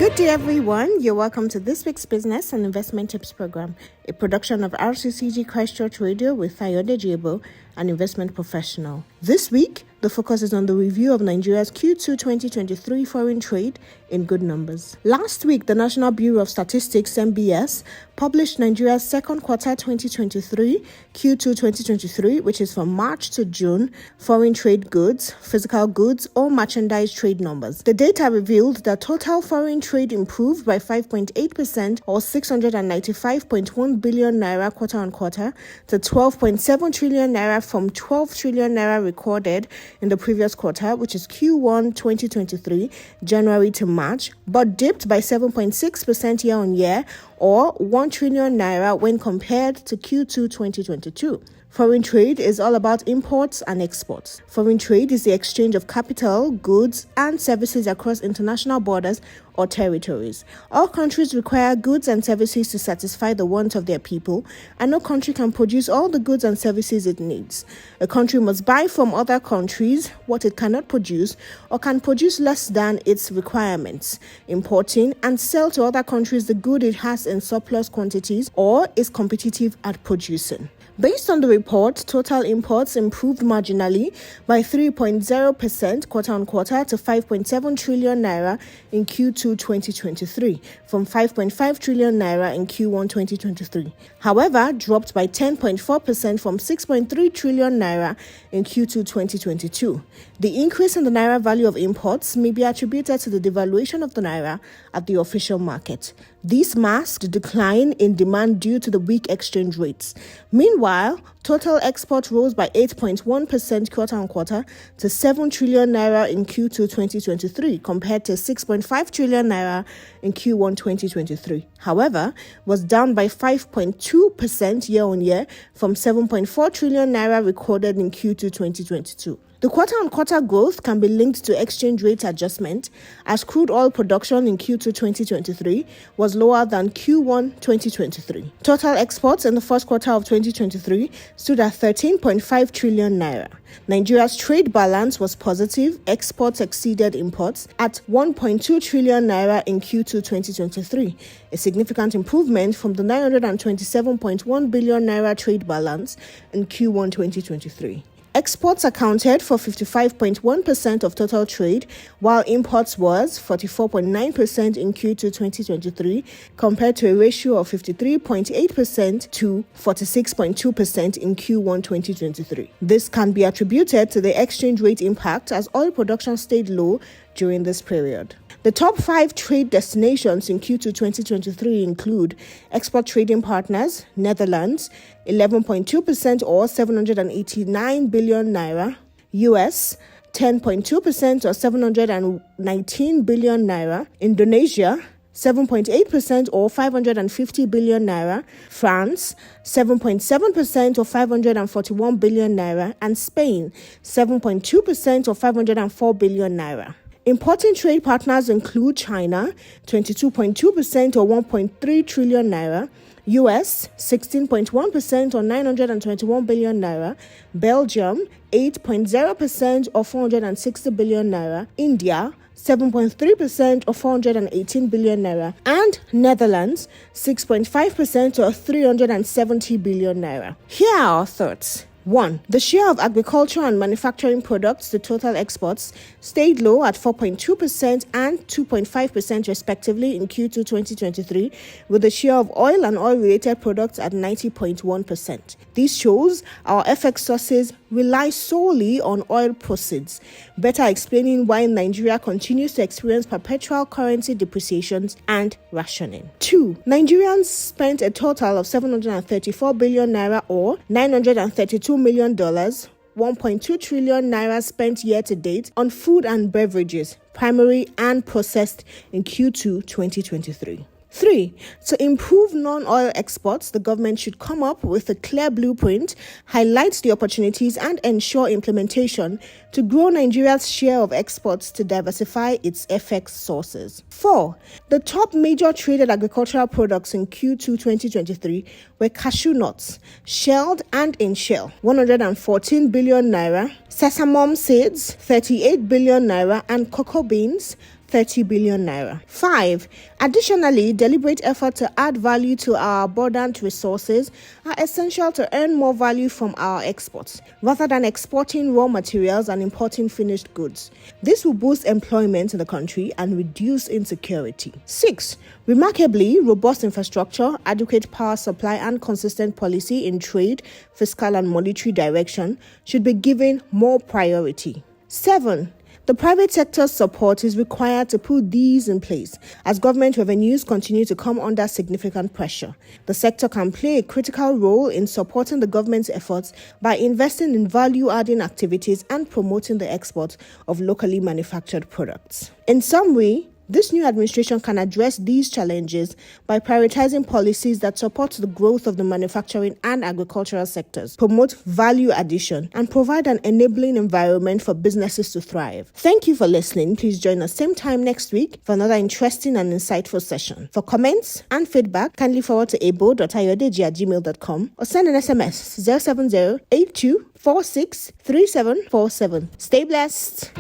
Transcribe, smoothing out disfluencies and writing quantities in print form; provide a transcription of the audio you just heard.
Good day, everyone. You're welcome to this week's Business and Investment Tips program, a production of RCCG Christ Church Radio with Ayodeji Ebo, an investment professional. This week, the focus is on the review of Nigeria's Q2 2023 foreign trade in good numbers. Last week, the National Bureau of Statistics, NBS, published Nigeria's second quarter 2023, Q2 2023, which is from March to June, foreign trade goods, physical goods, or merchandise trade numbers. The data revealed that total foreign trade improved by 5.8% or 695.1 billion naira quarter on quarter to 12.7 trillion naira from 12 trillion naira recorded in the previous quarter, which is Q1 2023, January to March, but dipped by 7.6% year on year or 1 trillion naira when compared to Q2 2022. Foreign trade is all about imports and exports. Foreign trade is the exchange of capital, goods, and services across international borders or territories. All countries require goods and services to satisfy the wants of their people, and no country can produce all the goods and services it needs. A country must buy from other countries what it cannot produce or can produce less than its requirements, importing and sell to other countries the good it has in surplus quantities or is competitive at producing. Based on the report, total imports improved marginally by 3.0% quarter-on-quarter to 5.7 trillion naira in Q2 2023 from 5.5 trillion naira in Q1 2023. However, dropped by 10.4% from 6.3 trillion naira in Q2 2022. The increase in the naira value of imports may be attributed to the devaluation of the naira at the official market. This masked decline in demand due to the weak exchange rates. Meanwhile, total exports rose by 8.1% quarter-on-quarter to 7 trillion naira in Q2 2023 compared to 6.5 trillion naira in Q1 2023. However, was down by 5.2% year-on-year from 7.4 trillion naira recorded in Q2 2022. The quarter-on-quarter growth can be linked to exchange rate adjustment, as crude oil production in Q2 2023 was lower than Q1 2023. Total exports in the first quarter of 2023 stood at 13.5 trillion naira. Nigeria's trade balance was positive. Exports exceeded imports at 1.2 trillion naira in Q2 2023, a significant improvement from the 927.1 billion naira trade balance in Q1 2023. Exports accounted for 55.1% of total trade, while imports was 44.9% in Q2 2023, compared to a ratio of 53.8% to 46.2% in Q1 2023. This can be attributed to the exchange rate impact as oil production stayed low during this period. The top 5 trade destinations in Q2 2023 include export trading partners, Netherlands, 11.2% or 789 billion naira, US, 10.2% or 719 billion naira, Indonesia, 7.8% or 550 billion naira, France, 7.7% or 541 billion naira, and Spain, 7.2% or 504 billion naira. Important trade partners include China, 22.2% or 1.3 trillion naira, US, 16.1% or 921 billion naira, Belgium, 8.0% or 460 billion naira, India, 7.3% or 418 billion naira, and Netherlands, 6.5% or 370 billion naira. Here are our thoughts. 1. The share of agriculture and manufacturing products to total exports stayed low at 4.2% and 2.5% respectively in Q2 2023, with the share of oil and oil-related products at 90.1%. This shows our FX sources rely solely on oil proceeds, better explaining why Nigeria continues to experience perpetual currency depreciations and rationing. 2. Nigerians spent a total of 734 billion naira or $932 million, 1.2 trillion naira spent year to date on food and beverages, primary and processed in Q2 2023. 3. To improve non-oil exports, the government should come up with a clear blueprint, highlight the opportunities, and ensure implementation to grow Nigeria's share of exports to diversify its FX sources. 4. The top major traded agricultural products in Q2 2023 were cashew nuts, shelled and in shell, 114 billion naira, sesame seeds, 38 billion naira, and cocoa beans, 30 billion naira. 5. Additionally, deliberate effort to add value to our abundant resources are essential to earn more value from our exports, rather than exporting raw materials and importing finished goods. This will boost employment in the country and reduce insecurity. 6. Remarkably, robust infrastructure, adequate power supply, and consistent policy in trade, fiscal, and monetary direction should be given more priority. 7. The private sector's support is required to put these in place as government revenues continue to come under significant pressure. The sector can play a critical role in supporting the government's efforts by investing in value-adding activities and promoting the export of locally manufactured products. In summary, this new administration can address these challenges by prioritizing policies that support the growth of the manufacturing and agricultural sectors, promote value addition, and provide an enabling environment for businesses to thrive. Thank you for listening. Please join us same time next week for another interesting and insightful session. For comments and feedback, kindly forward to ebo.ayodeji@gmail.com or send an SMS 070-8246-3747. Stay blessed.